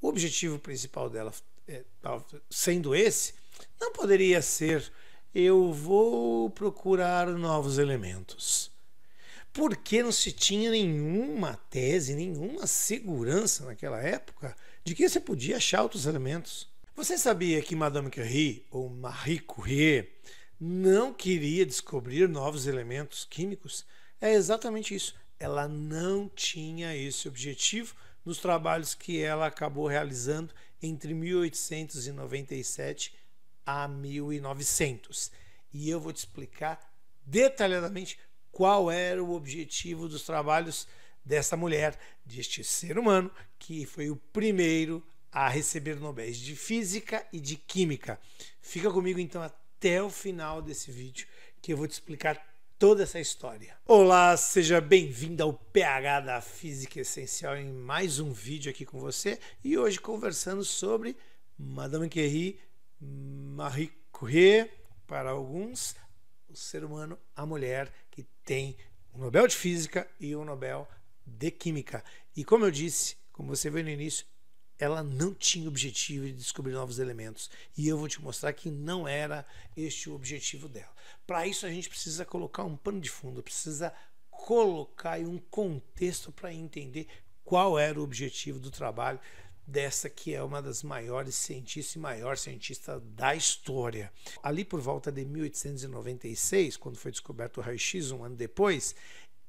O objetivo principal dela, sendo esse, não poderia ser: eu vou procurar novos elementos. Porque não se tinha nenhuma tese, nenhuma segurança naquela época de que você podia achar outros elementos. Você sabia que Madame Curie, ou Marie Curie, não queria descobrir novos elementos químicos? É exatamente isso. Ela não tinha esse objetivo nos trabalhos que ela acabou realizando entre 1897 a 1900. E eu vou te explicar detalhadamente qual era o objetivo dos trabalhos dessa mulher, deste ser humano, que foi o primeiro a receber Nobéis de Física e de Química. Fica comigo então até o final desse vídeo, que eu vou te explicar toda essa história. Olá, seja bem-vindo ao PH da Física Essencial em mais um vídeo aqui com você, e hoje conversando sobre Madame Curie, Marie Curie, para alguns, o ser humano, a mulher que tem o Nobel de Física e o Nobel de Química. E como eu disse, como você viu no início, ela não tinha objetivo de descobrir novos elementos. E eu vou te mostrar que não era este o objetivo dela. Para isso a gente precisa colocar um pano de fundo, precisa colocar um contexto para entender qual era o objetivo do trabalho dessa que é uma das maiores cientistas e maior cientista da história. Ali por volta de 1896, quando foi descoberto o raio-x, um ano depois,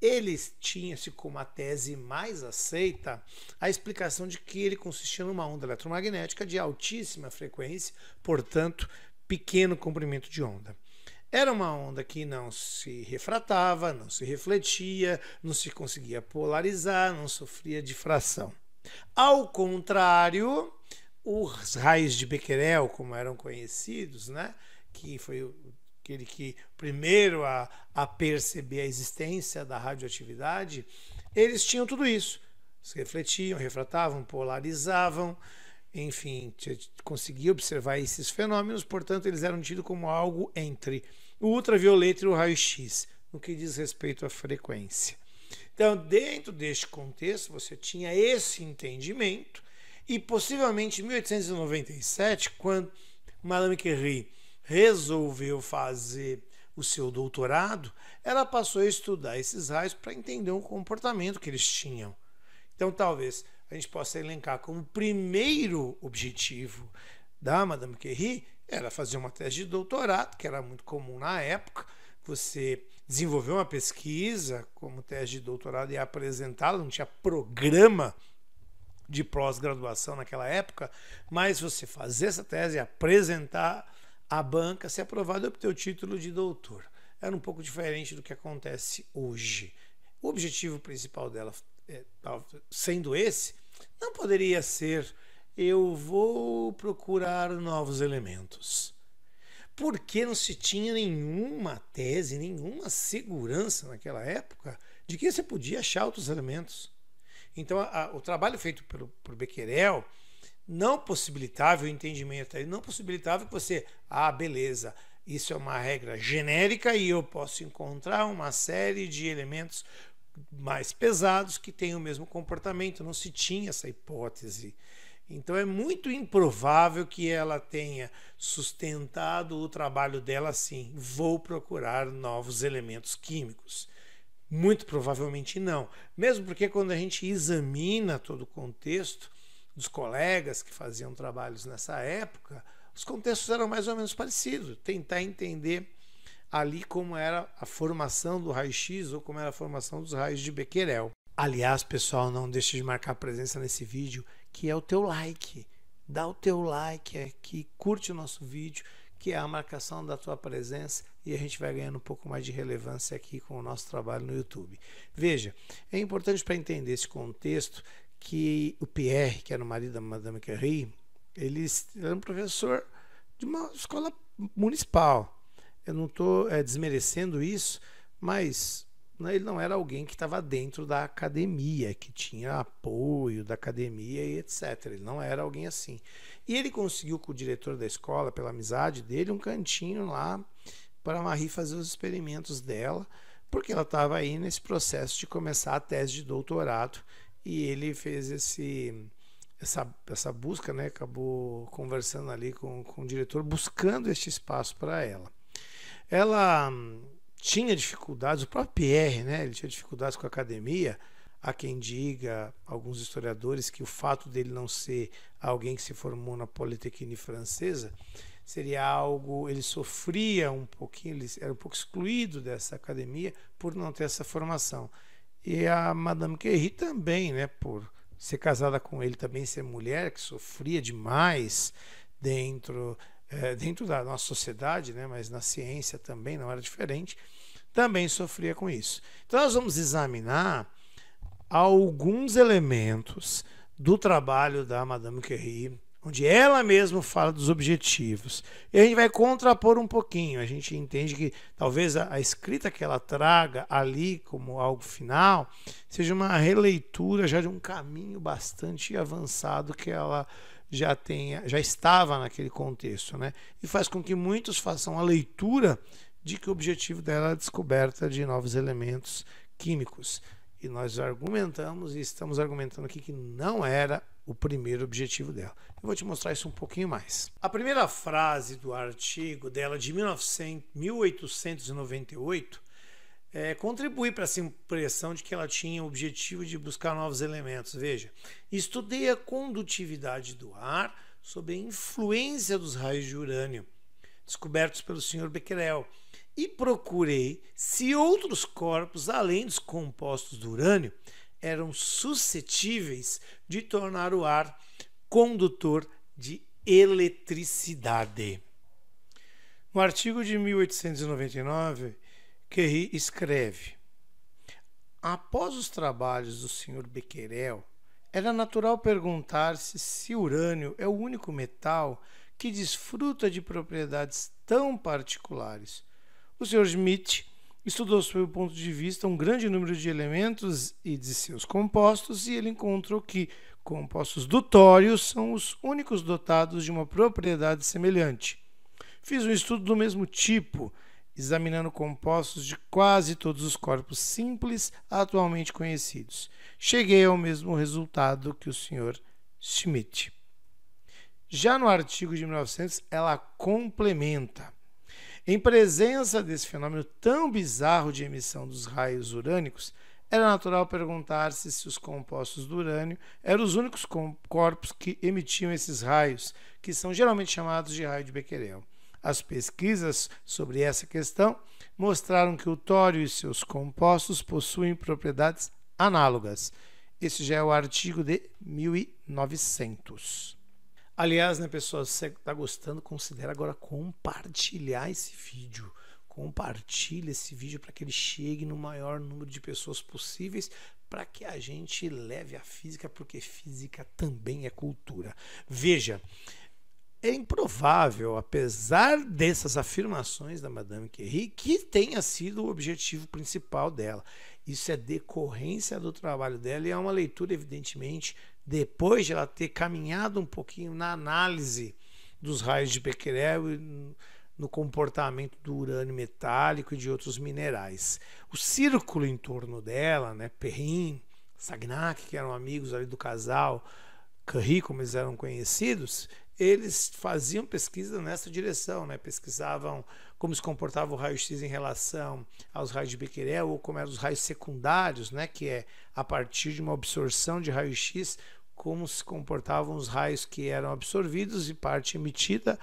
eles tinham-se como a tese mais aceita a explicação de que ele consistia numa onda eletromagnética de altíssima frequência, portanto, pequeno comprimento de onda. Era uma onda que não se refratava, não se refletia, não se conseguia polarizar, não sofria difração. Ao contrário, os raios de Becquerel, como eram conhecidos, né, que foi aquele que primeiro a perceber a existência da radioatividade, eles tinham tudo isso. Se refletiam, refratavam, polarizavam, enfim, conseguia observar esses fenômenos, portanto, eles eram tidos como algo entre o ultravioleta e o raio-x, no que diz respeito à frequência. Então, dentro deste contexto, você tinha esse entendimento, e possivelmente em 1897, quando Madame Curie resolveu fazer o seu doutorado, ela passou a estudar esses raios para entender o comportamento que eles tinham. Então, talvez a gente possa elencar como primeiro objetivo da Madame Curie era fazer uma tese de doutorado, que era muito comum na época. Você desenvolver uma pesquisa como tese de doutorado e apresentá-la, não tinha programa de pós-graduação naquela época, mas você fazer essa tese, apresentar à banca, ser aprovado e obter o título de doutor. Era um pouco diferente do que acontece hoje. O objetivo principal dela, sendo esse, não poderia ser: eu vou procurar novos elementos. Porque não se tinha nenhuma tese, nenhuma segurança naquela época de que você podia achar outros elementos. Então, o trabalho feito por Becquerel não possibilitava o entendimento, não possibilitava que você, beleza, isso é uma regra genérica e eu posso encontrar uma série de elementos mais pesados que têm o mesmo comportamento. Não se tinha essa hipótese. Então é muito improvável que ela tenha sustentado o trabalho dela assim: vou procurar novos elementos químicos. Muito provavelmente não. Mesmo porque quando a gente examina todo o contexto dos colegas que faziam trabalhos nessa época, os contextos eram mais ou menos parecidos. Tentar entender ali como era a formação do raio-x ou como era a formação dos raios de Becquerel. Aliás, pessoal, não deixe de marcar presença nesse vídeo, que é o teu like. Dá o teu like aqui, curte o nosso vídeo, que é a marcação da tua presença, e a gente vai ganhando um pouco mais de relevância aqui com o nosso trabalho no YouTube. Veja, é importante para entender esse contexto que o Pierre, que era o marido da Madame Curie, ele era um professor de uma escola municipal. Eu não estou desmerecendo isso, mas ele não era alguém que estava dentro da academia, que tinha apoio da academia e etc. Ele não era alguém assim. E ele conseguiu com o diretor da escola, pela amizade dele, um cantinho lá para a Marie fazer os experimentos dela, porque ela estava aí nesse processo de começar a tese de doutorado, e ele fez essa busca, né, acabou conversando ali com o diretor, buscando este espaço para ela. Ela tinha dificuldades, o próprio Pierre, né, ele tinha dificuldades com a academia. Há quem diga, alguns historiadores, que o fato dele não ser alguém que se formou na Polytechnique francesa seria algo, ele sofria um pouquinho, ele era um pouco excluído dessa academia por não ter essa formação. E a Madame Curie também, né, por ser casada com ele, também ser mulher, que sofria demais dentro da nossa sociedade, né, mas na ciência também não era diferente, também sofria com isso. Então nós vamos examinar alguns elementos do trabalho da Madame Curie, onde ela mesma fala dos objetivos. E a gente vai contrapor um pouquinho. A gente entende que talvez a escrita que ela traga ali como algo final seja uma releitura já de um caminho bastante avançado que ela já estava naquele contexto, né? E faz com que muitos façam a leitura de que o objetivo dela é a descoberta de novos elementos químicos. E nós argumentamos e estamos argumentando aqui que não era o primeiro objetivo dela. Eu vou te mostrar isso um pouquinho mais. A primeira frase do artigo dela de 1898 contribui para essa impressão de que ela tinha o objetivo de buscar novos elementos. Veja, estudei a condutividade do ar sob a influência dos raios de urânio descobertos pelo Sr. Becquerel e procurei se outros corpos, além dos compostos do urânio, eram suscetíveis de tornar o ar condutor de eletricidade. No artigo de 1899, Curie escreve: após os trabalhos do Sr. Becquerel, era natural perguntar-se se urânio é o único metal que desfruta de propriedades tão particulares. O Sr. Schmidt estudou sob o ponto de vista um grande número de elementos e de seus compostos, e ele encontrou que compostos dutórios são os únicos dotados de uma propriedade semelhante. Fiz um estudo do mesmo tipo, examinando compostos de quase todos os corpos simples atualmente conhecidos. Cheguei ao mesmo resultado que o Sr. Schmidt. Já no artigo de 1900, ela complementa: em presença desse fenômeno tão bizarro de emissão dos raios urânicos, era natural perguntar-se se os compostos do urânio eram os únicos corpos que emitiam esses raios, que são geralmente chamados de raio de Becquerel. As pesquisas sobre essa questão mostraram que o tório e seus compostos possuem propriedades análogas. Esse já é o artigo de 1900. Aliás, né, pessoal, se você está gostando, considere agora compartilhar esse vídeo. Compartilhe esse vídeo para que ele chegue no maior número de pessoas possíveis, para que a gente leve a física, porque física também é cultura. Veja, é improvável, apesar dessas afirmações da Madame Curie, que tenha sido o objetivo principal dela. Isso é decorrência do trabalho dela e é uma leitura, evidentemente, depois de ela ter caminhado um pouquinho na análise dos raios de Becquerel e no comportamento do urânio metálico e de outros minerais. O círculo em torno dela, né, Perrin, Sagnac, que eram amigos ali do casal Curie, como eles eram conhecidos, eles faziam pesquisa nessa direção, né? Pesquisavam como se comportava o raio-x em relação aos raios de Becquerel, ou como eram os raios secundários, né? Que é a partir de uma absorção de raio-x, como se comportavam os raios que eram absorvidos e parte emitida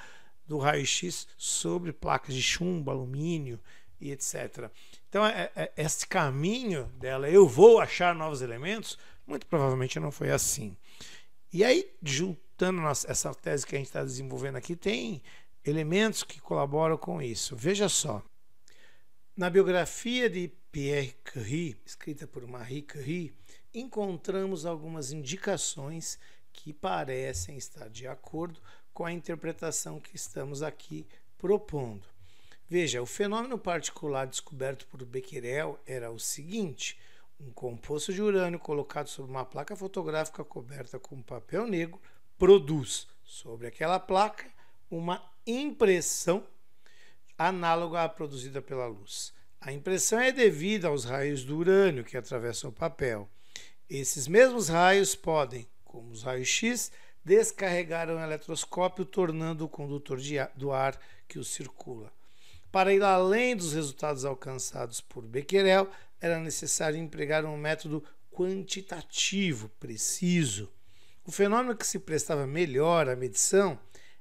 do raio-x sobre placas de chumbo, alumínio e etc. Então, esse caminho dela, eu vou achar novos elementos, muito provavelmente não foi assim. E aí, juntando essa tese que a gente está desenvolvendo aqui, tem elementos que colaboram com isso. Veja só. Na biografia de Pierre Curie, escrita por Marie Curie, encontramos algumas indicações que parecem estar de acordo com a interpretação que estamos aqui propondo. Veja, o fenômeno particular descoberto por Becquerel era o seguinte: um composto de urânio colocado sobre uma placa fotográfica coberta com papel negro produz sobre aquela placa uma impressão análoga à produzida pela luz. A impressão é devida aos raios do urânio que atravessam o papel. Esses mesmos raios podem, como os raios-X, descarregaram o eletroscópio, tornando-o condutor do ar que o circula. Para ir além dos resultados alcançados por Becquerel, era necessário empregar um método quantitativo preciso. O fenômeno que se prestava melhor à medição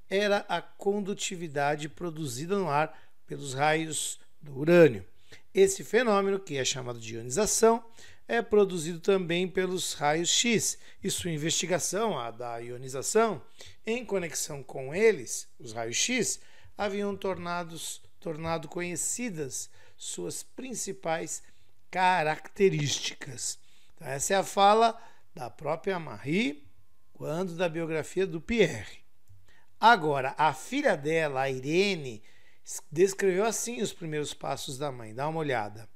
era a condutividade produzida no ar pelos raios do urânio. Esse fenômeno, que é chamado de ionização, é produzido também pelos raios X, e sua investigação, a da ionização, em conexão com eles, os raios X, haviam tornado conhecidas suas principais características. Então, essa é a fala da própria Marie quando da biografia do Pierre. Agora, a filha dela, a Irene, descreveu assim os primeiros passos da mãe. Dá uma olhada.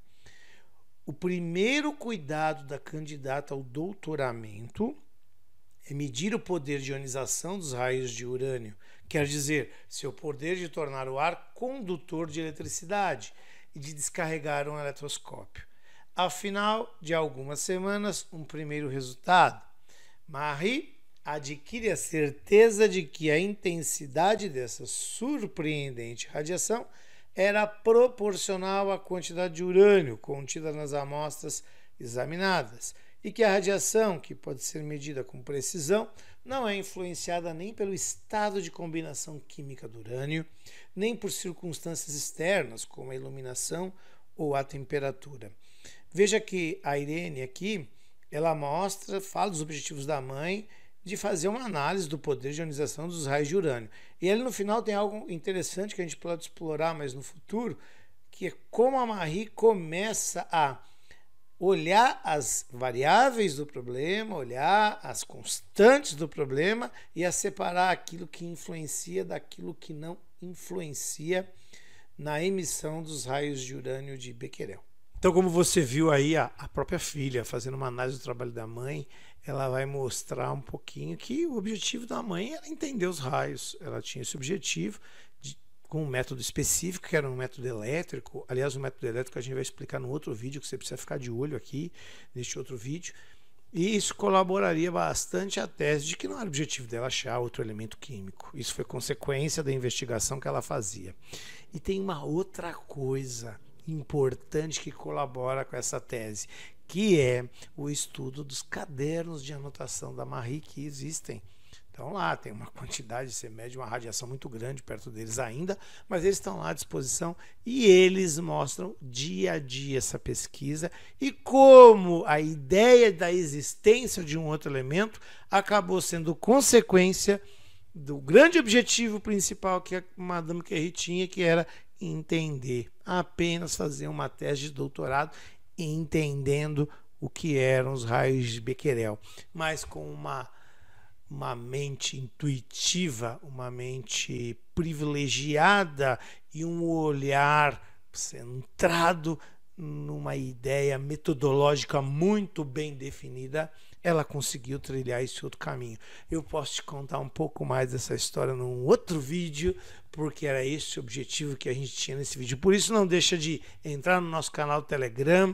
O primeiro cuidado da candidata ao doutoramento é medir o poder de ionização dos raios de urânio, quer dizer, seu poder de tornar o ar condutor de eletricidade e de descarregar um eletroscópio. Ao final de algumas semanas, um primeiro resultado. Marie adquire a certeza de que a intensidade dessa surpreendente radiação era proporcional à quantidade de urânio contida nas amostras examinadas e que a radiação, que pode ser medida com precisão, não é influenciada nem pelo estado de combinação química do urânio, nem por circunstâncias externas, como a iluminação ou a temperatura. Veja que a Irene aqui, ela fala dos objetivos da mãe de fazer uma análise do poder de ionização dos raios de urânio. E ele no final tem algo interessante que a gente pode explorar mais no futuro, que é como a Marie começa a olhar as variáveis do problema, olhar as constantes do problema e a separar aquilo que influencia daquilo que não influencia na emissão dos raios de urânio de Becquerel. Então, como você viu aí, a própria filha fazendo uma análise do trabalho da mãe, ela vai mostrar um pouquinho que o objetivo da mãe era entender os raios. Ela tinha esse objetivo com um método específico, que era um método elétrico. Aliás, o método elétrico a gente vai explicar no outro vídeo, que você precisa ficar de olho aqui, neste outro vídeo. E isso colaboraria bastante à tese de que não era o objetivo dela achar outro elemento químico. Isso foi consequência da investigação que ela fazia. E tem uma outra coisa importante que colabora com essa tese, que é o estudo dos cadernos de anotação da Marie que existem. Então lá tem uma quantidade, você mede uma radiação muito grande perto deles ainda, mas eles estão lá à disposição e eles mostram dia a dia essa pesquisa e como a ideia da existência de um outro elemento acabou sendo consequência do grande objetivo principal que a Madame Curie tinha, que era entender, apenas fazer uma tese de doutorado entendendo o que eram os raios de Becquerel, mas com uma mente intuitiva, uma mente privilegiada e um olhar centrado numa ideia metodológica muito bem definida, ela conseguiu trilhar esse outro caminho. Eu posso te contar um pouco mais dessa história num outro vídeo, porque era esse o objetivo que a gente tinha nesse vídeo. Por isso, não deixa de entrar no nosso canal do Telegram,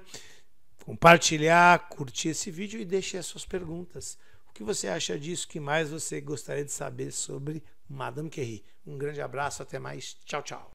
compartilhar, curtir esse vídeo e deixe as suas perguntas. O que você acha disso? O que mais você gostaria de saber sobre Madame Curie? Um grande abraço, até mais. Tchau, tchau.